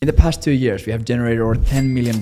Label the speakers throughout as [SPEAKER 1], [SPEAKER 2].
[SPEAKER 1] In the past 2 years, we have generated over $10 million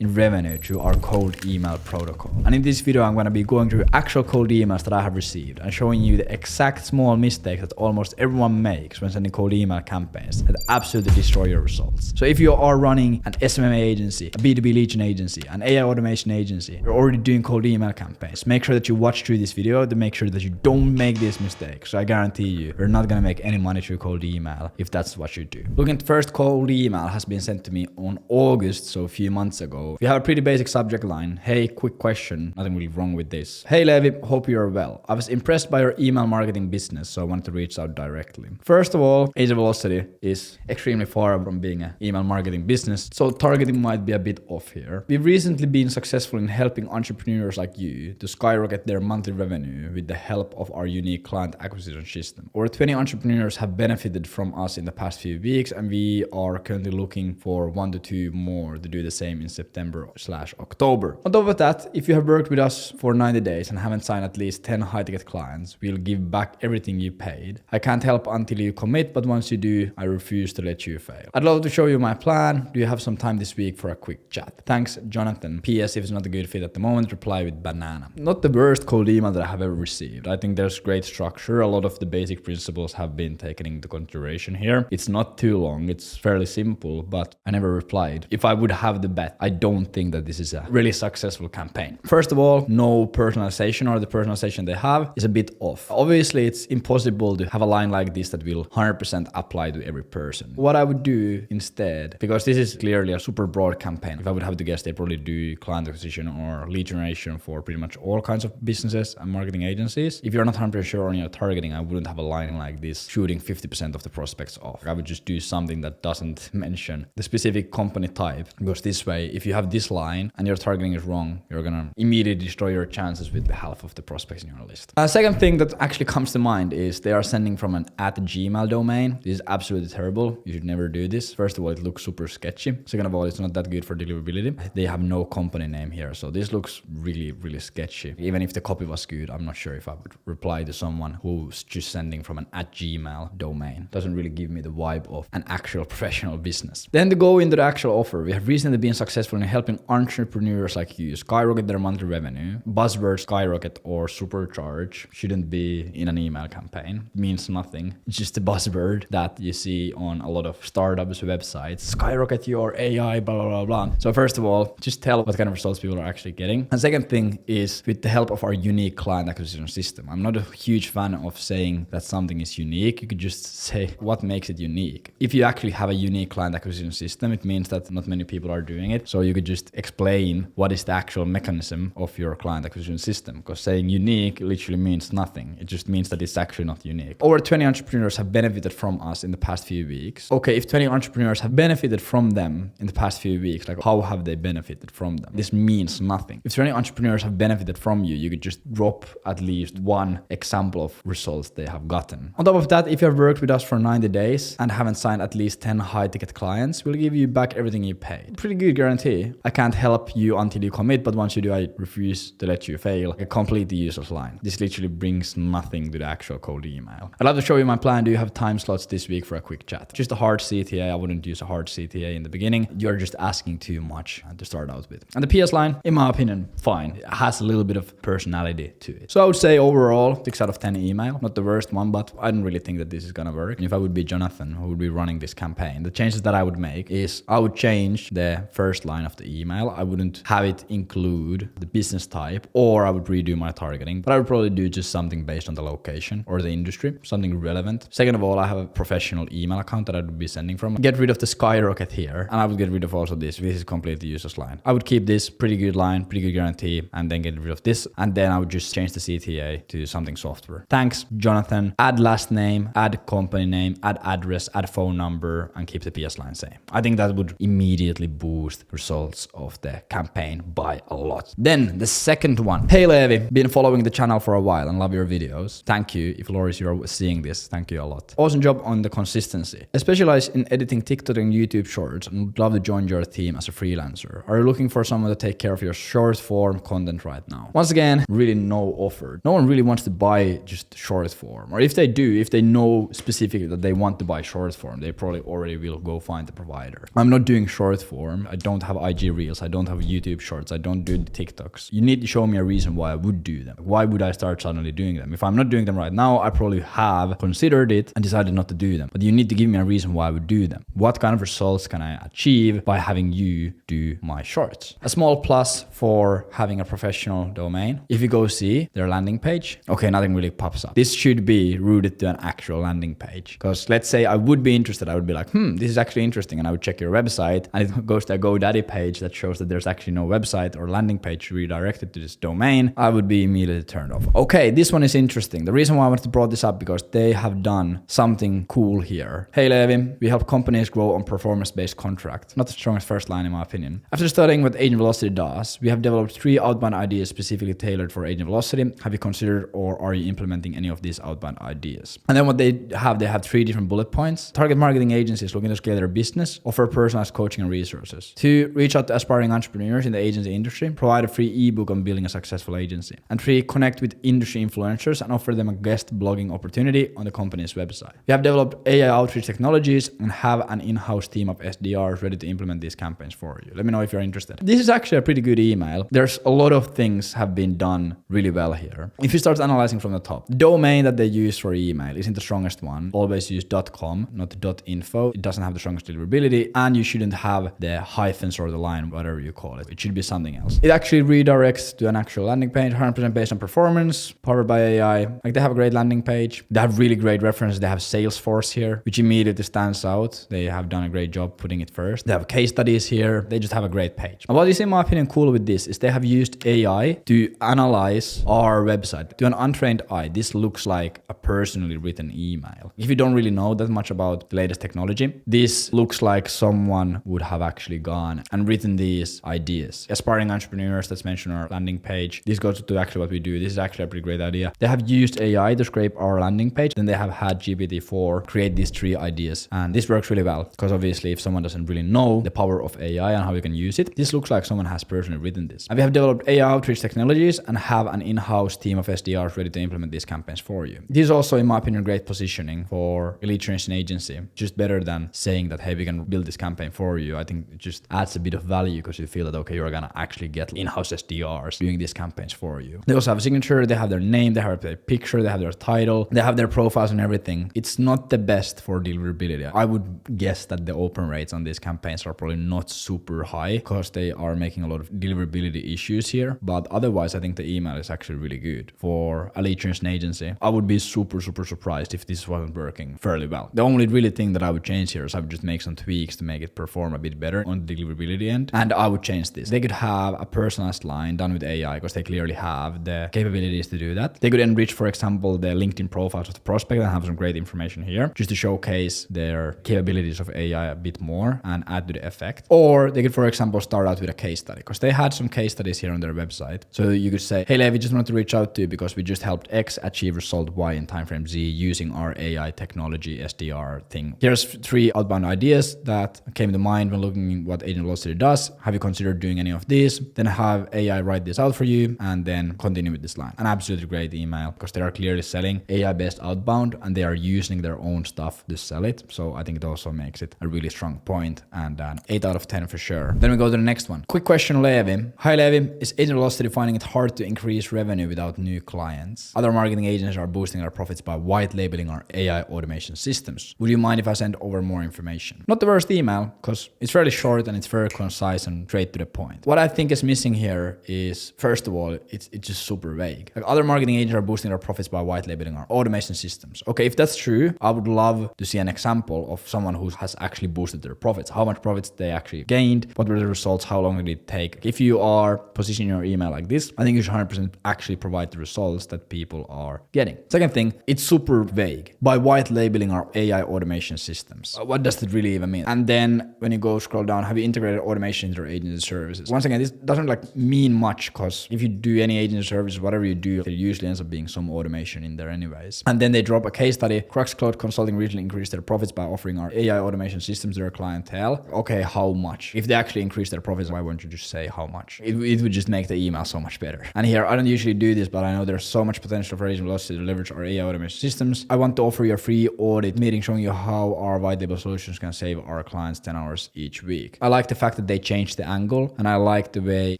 [SPEAKER 1] in revenue through our cold email protocol. And in this video, I'm going to be going through actual cold emails that I have received and showing you the exact small mistakes that almost everyone makes when sending cold email campaigns that absolutely destroy your results. So if you are running an SMM agency, a B2B lead gen agency, an AI automation agency, you're already doing cold email campaigns, make sure that you watch through this video to make sure that you don't make these mistakes. So I guarantee you're not going to make any money through cold email if that's what you do. Looking at the first cold email has been sent to me on August, so a few months ago. We have a pretty basic subject line. Hey, quick question. Nothing really wrong with this. Hey Levi, hope you're well. I was impressed by your email marketing business, so I wanted to reach out directly. First of all, Agent Velocity is extremely far from being an email marketing business, so targeting might be a bit off here. We've recently been successful in helping entrepreneurs like you to skyrocket their monthly revenue with the help of our unique client acquisition system. Over 20 entrepreneurs have benefited from us in the past few weeks, and we are currently looking for 1 to 2 more to do the same in September/October. On top of that, if you have worked with us for 90 days and haven't signed at least 10 high-ticket clients, we'll give back everything you paid. I can't help until you commit, but once you do, I refuse to let you fail. I'd love to show you my plan. Do you have some time this week for a quick chat? Thanks, Jonathan. PS, if it's not a good fit at the moment, reply with banana. Not the worst cold email that I have ever received. I think there's great structure. A lot of the basic principles have been taken into consideration here. It's not too long. It's fairly simple, but I never replied. If I would have the bet, I don't think that this is a really successful campaign. First of all, no personalization, or the personalization they have is a bit off. Obviously, it's impossible to have a line like this that will 100% apply to every person. What I would do instead, because this is clearly a super broad campaign, if I would have to guess, they probably do client acquisition or lead generation for pretty much all kinds of businesses and marketing agencies. If you're not 100% sure on your targeting, I wouldn't have a line like this shooting 50% of the prospects off. I would just do something that doesn't mention the specific company type, because this way, if you have this line and your targeting is wrong, you're gonna immediately destroy your chances with the half of the prospects in your list. Second thing that actually comes to mind is they are sending from an @Gmail domain. This is absolutely terrible. You should never do this. First of all, it looks super sketchy. Second of all, it's not that good for deliverability. They have no company name here, so this looks really, really sketchy. Even if the copy was good, I'm not sure if I would reply to someone who's just sending from an @Gmail domain. Doesn't really give me the vibe of an actual professional business. Then to go into the actual offer, we have recently been successful in helping entrepreneurs like you skyrocket their monthly revenue. Buzzword skyrocket or supercharge shouldn't be in an email campaign. It means nothing. It's just a buzzword that you see on a lot of startups websites. Skyrocket your AI, blah, blah, blah, blah. So first of all, just tell what kind of results people are actually getting. And second thing is with the help of our unique client acquisition system. I'm not a huge fan of saying that something is unique. You could just say what makes it unique. If you actually have a unique client acquisition system, it means that not many people are doing it. So you could just explain what is the actual mechanism of your client acquisition system, because saying unique literally means nothing. It just means that it's actually not unique. Over 20 entrepreneurs have benefited from us in the past few weeks. Okay, if 20 entrepreneurs have benefited from them in the past few weeks, like how have they benefited from them? This means nothing. If 20 entrepreneurs have benefited from you, you could just drop at least one example of results they have gotten. On top of that, if you have worked with us for 90 days and haven't signed at least 10 high-ticket clients, we'll give you back everything you paid. Pretty good guarantee. I can't help you until you commit, but once you do, I refuse to let you fail. A completely useless line. This literally brings nothing to the actual cold email. I'd love to show you my plan. Do you have time slots this week for a quick chat? Just a hard CTA. I wouldn't use a hard CTA in the beginning. You're just asking too much to start out with. And the PS line, in my opinion, fine. It has a little bit of personality to it. So I would say overall, 6 out of 10 email. Not the worst one, but I don't really think that this is gonna work. And if I would be Jonathan, who would be running this campaign, the changes that I would make is I would change the first line of the email. I wouldn't have it include the business type, or I would redo my targeting, but I would probably do just something based on the location or the industry, something relevant. Second of all, I have a professional email account that I would be sending from. Get rid of the skyrocket here, and I would get rid of also this. This is completely useless line. I would keep this pretty good line, pretty good guarantee, and then get rid of this, and then I would just change the CTA to something software. Thanks, Jonathan. Add last name, add company name, add address, add phone number, and keep the PS line same. I think that would immediately boost results of the campaign by a lot. Then the second one. Hey Levi, been following the channel for a while and love your videos. Thank you. If Loris, you're seeing this, thank you a lot. Awesome job on the consistency. I specialize in editing TikTok and YouTube shorts and would love to join your team as a freelancer. Are you looking for someone to take care of your short form content right now? Once again, really no offer. No one really wants to buy just short form. Or if they do, if they know specifically that they want to buy short form, they probably already will go find find the provider. I'm not doing short form. I don't have IG Reels. I don't have YouTube Shorts. I don't do the TikToks. You need to show me a reason why I would do them. Why would I start suddenly doing them? If I'm not doing them right now, I probably have considered it and decided not to do them. But you need to give me a reason why I would do them. What kind of results can I achieve by having you do my shorts? A small plus for having a professional domain. If you go see their landing page, okay, nothing really pops up. This should be rooted to an actual landing page. Because let's say I would be interested, I would be like, this is actually interesting. And I would check your website and it goes to a GoDaddy page that shows that there's actually no website or landing page redirected to this domain. I would be immediately turned off. Okay, this one is interesting. The reason why I wanted to bring this up because they have done something cool here. Hey Levi, we help companies grow on performance-based contracts. Not the strongest first line in my opinion. After studying what Agent Velocity does, we have developed 3 outbound ideas specifically tailored for Agent Velocity. Have you considered or are you implementing any of these outbound ideas? And then what they have 3 different bullet points. Target marketing agencies looking to scale their business, offer personalized coaching and resources. 2, reach out to aspiring entrepreneurs in the agency industry, provide a free ebook on building a successful agency. And 3, connect with industry influencers and offer them a guest blogging opportunity on the company's website. We have developed AI outreach technologies and have an in-house team of SDRs ready to implement these campaigns for you. Let me know if you're interested. This is actually a pretty good email. There's a lot of things have been done really well here. If you start analyzing from the top, the domain that they use for email isn't the strongest one. Always use .com, not .info. It doesn't have the strongest deliverability, and you shouldn't have the hyphens or the line, whatever you call it. It should be something else. It actually redirects to an actual landing page, 100% based on performance, powered by AI. Like they have a great landing page. They have really great references. They have Salesforce here, which immediately stands out. They have done a great job putting it first. They have case studies here. They just have a great page. And what is in my opinion cool with this is they have used AI to analyze our website. To an untrained eye, this looks like a personally written email. If you don't really know that much about the latest technology, this looks like someone would have actually gone and written these ideas. Aspiring entrepreneurs, that's mentioned on our landing page. This goes to actually what we do. This is actually a pretty great idea. They have used AI to scrape our landing page. Then they have had GPT-4 create these 3 ideas. And this works really well because obviously if someone doesn't really know the power of AI and how you can use it, this looks like someone has personally written this. And we have developed AI outreach technologies and have an in-house team of SDRs ready to implement these campaigns for you. This is also, in my opinion, great positioning for a lead generation agency. Just better than saying that, hey, we can build this campaign for you. I think it just adds a bit of value because you feel that, okay, you're going to actually get in-house SDRs doing these campaigns for you. They also have a signature, they have their name, they have their picture, they have their title, they have their profiles and everything. It's not the best for deliverability. I would guess that the open rates on these campaigns are probably not super high because they are making a lot of deliverability issues here. But otherwise, I think the email is actually really good for a lead generation agency. I would be super surprised if this wasn't working fairly well. The only really thing that I would change here is I would just make some tweaks to make it perform a bit better on the deliverability end. And I would change this. They could have a personalized line done with AI because they clearly have the capabilities to do that. They could enrich, for example, the LinkedIn profiles of the prospect and have some great information here just to showcase their capabilities of AI a bit more and add to the effect. Or they could, for example, start out with a case study because they had some case studies here on their website. So you could say, hey, Levi, just wanted to reach out to you because we just helped X achieve result Y in timeframe Z using our AI technology SDR thing. Here's 3 outbound ideas that came to mind when looking at what Agent Velocity does. Have you considered doing any of these? Then have AI write this out for you and then continue with this line. An absolutely great email because they are clearly selling AI-based outbound and they are using their own stuff to sell it. So I think it also makes it a really strong point and an 8 out of 10 for sure. Then we go to the next one. Quick question, Levi. Hi, Levi. Is Agent Velocity finding it hard to increase revenue without new clients? Other marketing agents are boosting their profits by white labeling our AI automation systems. Would you mind if I send over more information? Not the worst email because it's fairly short and it's very concise and straight to the point. What I think is missing here is, first of all, it's just super vague. Like other marketing agents are boosting their profits by white labeling our automation systems. Okay, if that's true, I would love to see an example of someone who has actually boosted their profits. How much profits they actually gained, what were the results, how long did it take? If you are positioning your email like this, I think you should 100% actually provide the results that people are getting. Second thing, it's super vague. By white labeling our AI automation systems. What does that really even mean? And then when you go scroll down, have you integrated automation into your agency services? Once again, this doesn't mean much because if you do any agency services, whatever you do, there usually ends up being some automation in there anyways. And then they drop a case study. Crux Cloud Consulting recently increased their profits by offering our AI automation systems to their clientele. Okay, how much? If they actually increase their profits, why won't you just say how much? It would just make the email so much better. And here, I don't usually do this, but I know there's so much potential for Agent Velocity to leverage our AI automation systems. I want to offer you a free audit meeting showing you how our white label solutions gonna save our clients 10 hours each week. I like the fact that they changed the angle, and I like the way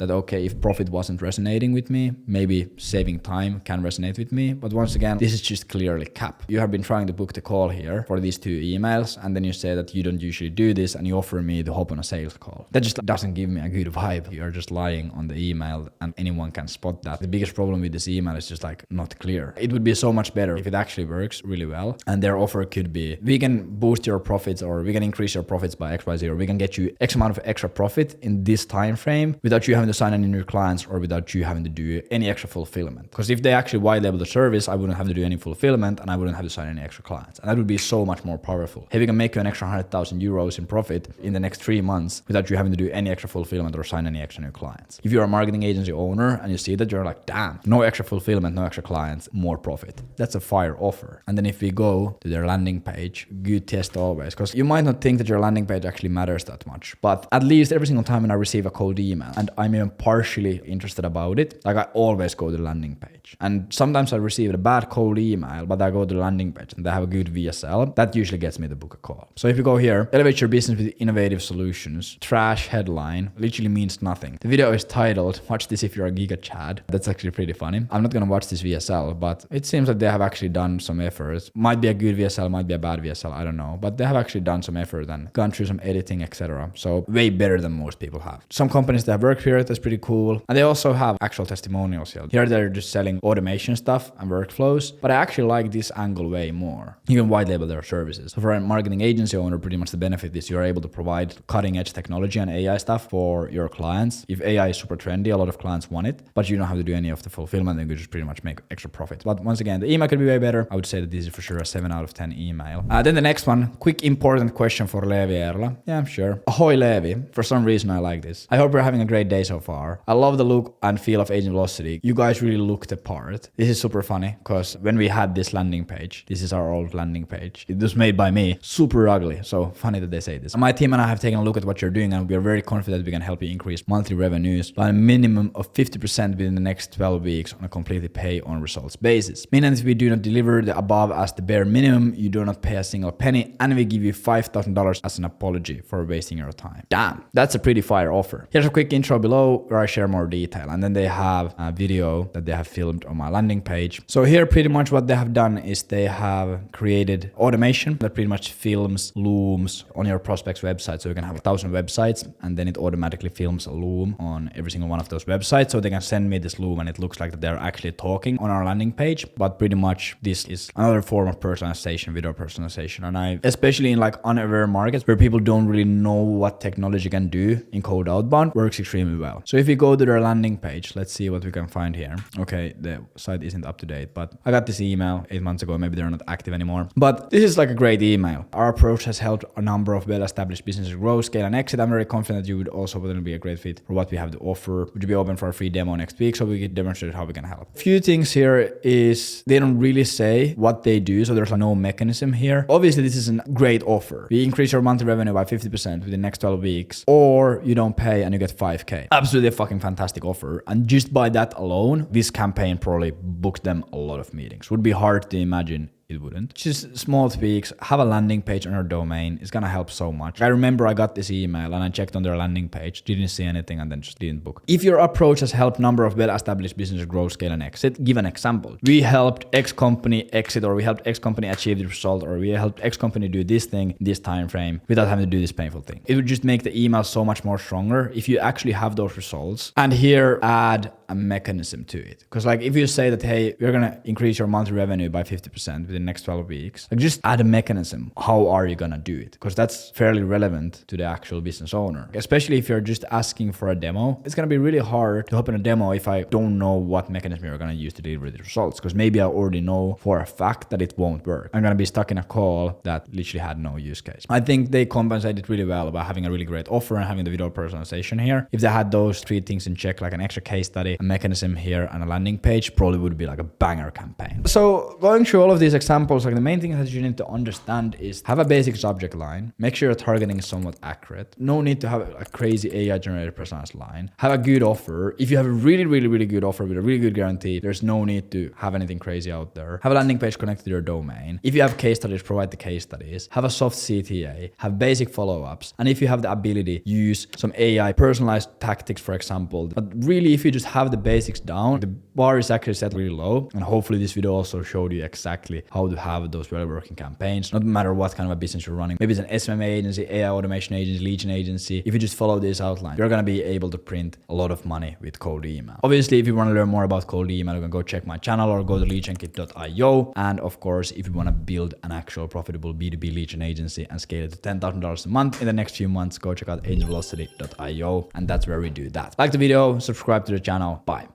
[SPEAKER 1] that, okay, if profit wasn't resonating with me, maybe saving time can resonate with me. But once again, this is just clearly cap. You have been trying to book the call here for these 2 emails, and then you say that you don't usually do this, and you offer me to hop on a sales call. That just doesn't give me a good vibe. You're just lying on the email, and anyone can spot that. The biggest problem with this email is just like not clear. It would be so much better if it actually works really well, and their offer could be, we can boost your profits, or we can increase your profits by XYZ, or we can get you X amount of extra profit in this time frame without you having to sign any new clients or without you having to do any extra fulfillment. Because if they actually white label the service, I wouldn't have to do any fulfillment and I wouldn't have to sign any extra clients. And that would be so much more powerful. Hey, we can make you an extra 100,000 euros in profit in the next 3 months without you having to do any extra fulfillment or sign any extra new clients. If you're a marketing agency owner and you see that, you're like, damn, no extra fulfillment, no extra clients, more profit. That's a fire offer. And then if we go to their landing page, good test always, because you might not think that your landing page actually matters that much, but at least every single time when I receive a cold email and I'm even partially interested about it, like I always go to the landing page. And sometimes I receive a bad cold email, but I go to the landing page and they have a good VSL. That usually gets me to book a call. So if you go here, elevate your business with innovative solutions, trash headline, literally means nothing. The video is titled, watch this if you're a Giga Chad. That's actually pretty funny. I'm not gonna watch this VSL, but it seems like they have actually done some efforts. Might be a good VSL, might be a bad VSL, I don't know. But they have actually done some effort and gone through some editing, etc. So way better than most people have. Some companies that have worked here, that's pretty cool. And they also have actual testimonials here. Here they're just selling automation stuff and workflows, but I actually like this angle way more. You can white label their services. So for a marketing agency owner, pretty much the benefit is you're able to provide cutting edge technology and AI stuff for your clients. If AI is super trendy, a lot of clients want it, but you don't have to do any of the fulfillment and you just pretty much make extra profit. But once again, the email could be way better. I would say that this is for sure a 7 out of 10 email. Then the next one, quick important question for Levi Erla. Yeah, sure. Ahoy Levi. For some reason I like this. I hope you're having a great day so far. I love the look and feel of Agent Velocity. You guys really look the part. This is super funny because when we had this landing page, this is our old landing page. It was made by me. Super ugly. So funny that they say this. My team and I have taken a look at what you're doing and we are very confident we can help you increase monthly revenues by a minimum of 50% within the next 12 weeks on a completely pay on results basis. Meaning if we do not deliver the above as the bare minimum, you do not pay a single penny and we give you $5,000 as an apology for wasting your time. Damn, that's a pretty fire offer. Here's a quick intro below where I share more detail, and then they have a video that they have filmed on my landing page. So here pretty much what they have done is they have created automation that pretty much films looms on your prospect's website. So you can have 1,000 websites and then it automatically films a loom on every single one of those websites. So they can send me this loom and it looks like that they're actually talking on our landing page. But pretty much this is another form of personalization, video personalization. And I, especially in like unaware markets where people don't really know what technology can do in cold outbound, works extremely well. So if you go to their landing page, let's see what we can find here. Okay, the site isn't up to date, but I got this email 8 months ago. Maybe they're not active anymore. But this is like a great email. Our approach has helped a number of well-established businesses grow, scale, and exit. I'm very confident you would also potentially be a great fit for what we have to offer. Would you be open for a free demo next week so we can demonstrate how we can help? Few things here is they don't really say what they do, so there's like no mechanism here. Obviously, this is a great offer. We increase your monthly revenue by 50% within the next 12 weeks, or you don't pay and you get 5K. Absolutely a fucking fantastic offer. And just by that alone, this campaign probably booked them a lot of meetings. Would be hard to imagine it wouldn't. Just small tweaks, have a landing page on your domain. It's gonna help so much. I remember I got this email and I checked on their landing page, didn't see anything and then just didn't book. If your approach has helped number of well-established businesses grow, scale, and exit, give an example. We helped X company exit, or we helped X company achieve the result, or we helped X company do this thing in this time frame without having to do this painful thing. It would just make the email so much more stronger if you actually have those results. And here add a mechanism to it. Because like if you say that, hey, we're gonna increase your monthly revenue by 50% within the next 12 weeks, like just add a mechanism. How are you gonna do it? Because that's fairly relevant to the actual business owner. Especially if you're just asking for a demo, it's gonna be really hard to open a demo if I don't know what mechanism you're gonna use to deliver the results. Because maybe I already know for a fact that it won't work. I'm gonna be stuck in a call that literally had no use case. I think they compensated really well by having a really great offer and having the video personalization here. If they had those 3 things in check, like an extra case study, a mechanism here, and a landing page probably would be like a banger campaign. So going through all of these examples, like the main thing that you need to understand is have a basic subject line, make sure your targeting is somewhat accurate. No need to have a crazy AI generated personalized line. Have a good offer. If you have a really good offer with a really good guarantee, there's no need to have anything crazy out there. Have a landing page connected to your domain. If you have case studies, provide the case studies. Have a soft CTA. Have basic follow-ups. And if you have the ability, use some AI personalized tactics, for example. But really, if you just have the basics down, the bar is actually set really low. And hopefully this video also showed you exactly how to have those well-working campaigns, no matter what kind of a business you're running. Maybe it's an SMM agency, AI automation agency, lead gen agency. If you just follow this outline, you're going to be able to print a lot of money with cold email. Obviously, if you want to learn more about cold email, you can go check my channel or go to leadgenkit.io. And of course, if you want to build an actual profitable B2B lead gen agency and scale it to $10,000 a month in the next few months, go check out agentvelocity.io. And that's where we do that. Like the video, subscribe to the channel. Bye.